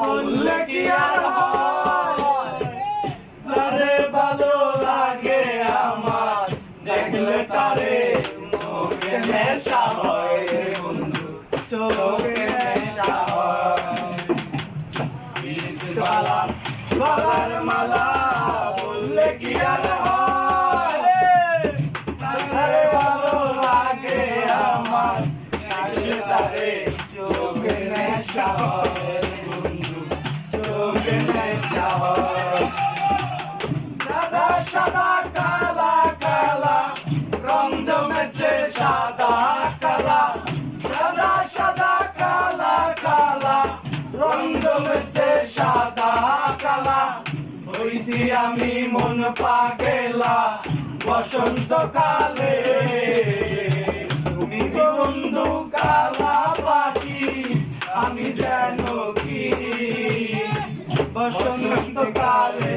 বললে কি আর হয়, যারে ভালো লাগে আমার দেখলে তারে চোখে নেশা হয় রে বন্ধু, চোখে নেশা হয়। মালা গলার মালা বললে কি আর হয়, যারে ভালো লাগে আমার দেখলে তারে চোখে নেশা হয় রে বন্ধু, চোখে নেশা হয়। সাদা সাদা কালা কালা রং জমেছে সাদা কালা, সাদা সাদা কালা কালা রং জমেছে সাদা কালা। হইছি আমি মন পাগেলা বসন্তকালে, তুমি বন্ধু কালা পাখি আমি যেন কি বসন্তকালে।